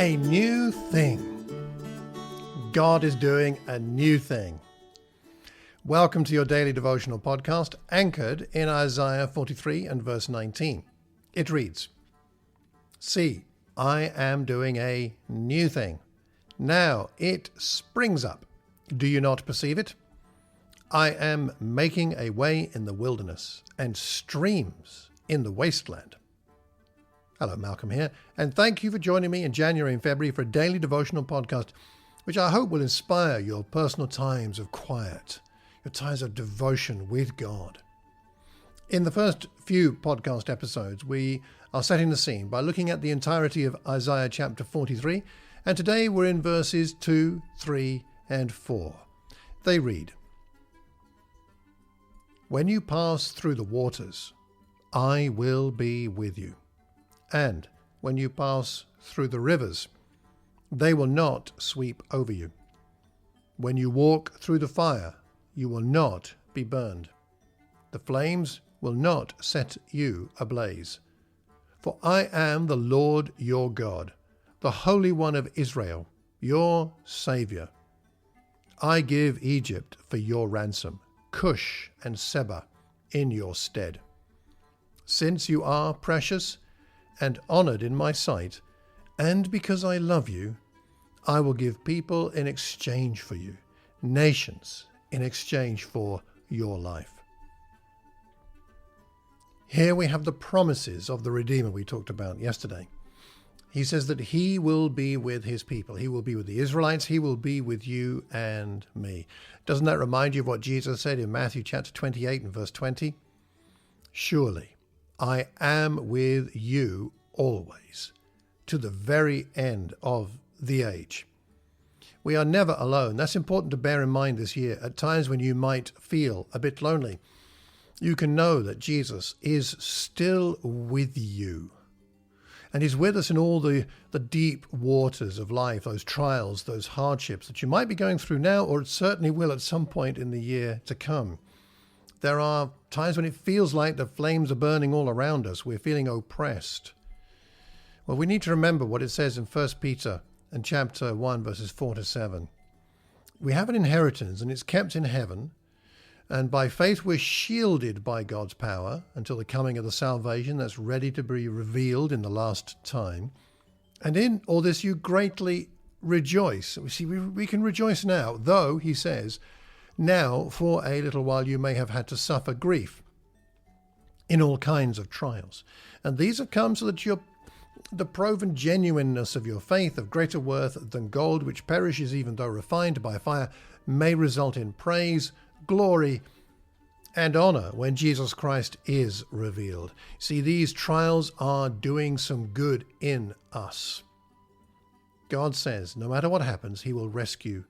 A new thing. God is doing a new thing. Welcome to your daily devotional podcast, anchored in Isaiah 43 and verse 19. It reads, "See, I am doing a new thing. Now it springs up. Do you not perceive it? I am making a way in the wilderness and streams in the wasteland." Hello, Malcolm here, and thank you for joining me in January and February for a daily devotional podcast, which I hope will inspire your personal times of quiet, your times of devotion with God. In the first few podcast episodes, we are setting the scene by looking at the entirety of Isaiah chapter 43, and today we're in verses 2, 3, and 4. They read, "When you pass through the waters, I will be with you. And when you pass through the rivers, they will not sweep over you. When you walk through the fire, you will not be burned. The flames will not set you ablaze. For I am the Lord your God, the Holy One of Israel, your Saviour. I give Egypt for your ransom, Cush and Seba in your stead. Since you are precious and honored in my sight, and because I love you, I will give people in exchange for you, nations in exchange for your life." Here we have the promises of the Redeemer we talked about yesterday. He says that he will be with his people. He will be with the Israelites. He will be with you and me. Doesn't that remind you of what Jesus said in Matthew chapter 28 and verse 20? "Surely I am with you always, to the very end of the age." We are never alone. That's important to bear in mind this year. At times when you might feel a bit lonely, you can know that Jesus is still with you. And he's with us in all the deep waters of life, those trials, those hardships that you might be going through now, or certainly will at some point in the year to come. There are times when it feels like the flames are burning all around us. We're feeling oppressed. Well, we need to remember what it says in 1 Peter and chapter 1, verses 4 to 7. We have an inheritance and it's kept in heaven, and by faith we're shielded by God's power until the coming of the salvation that's ready to be revealed in the last time. And in all this you greatly rejoice. We can rejoice now, though, he says, now for a little while you may have had to suffer grief in all kinds of trials. And these have come so that the proven genuineness of your faith, of greater worth than gold, which perishes even though refined by fire, may result in praise, glory, and honor when Jesus Christ is revealed. See, these trials are doing some good in us. God says, no matter what happens, he will rescue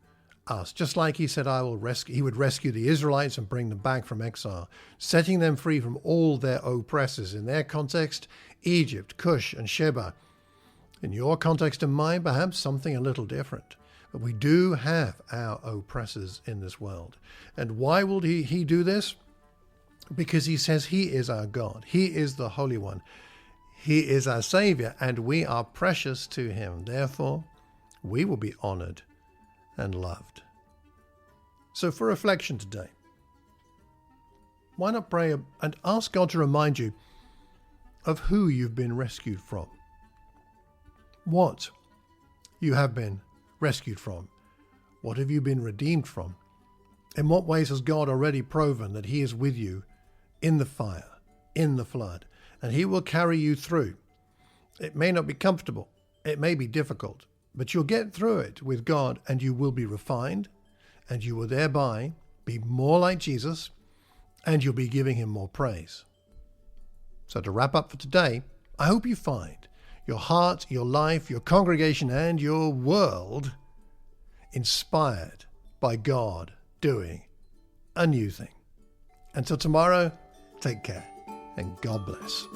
us. Just like he said, he would rescue the Israelites and bring them back from exile, setting them free from all their oppressors. In their context, Egypt, Cush and Seba. In your context and mine, perhaps something a little different. But we do have our oppressors in this world. And why will he do this? Because he says he is our God. He is the Holy One. He is our Savior, and we are precious to him. Therefore, we will be honored and loved. So for reflection today, why not pray and ask God to remind you of who you've been rescued from, what you have been rescued from, what have you been redeemed from, in what ways has God already proven that he is with you in the fire, in the flood, and he will carry you through. It may not be comfortable, it may be difficult, but you'll get through it with God, and you will be refined, and you will thereby be more like Jesus, and you'll be giving him more praise. So to wrap up for today, I hope you find your heart, your life, your congregation, and your world inspired by God doing a new thing. Until tomorrow, take care, and God bless.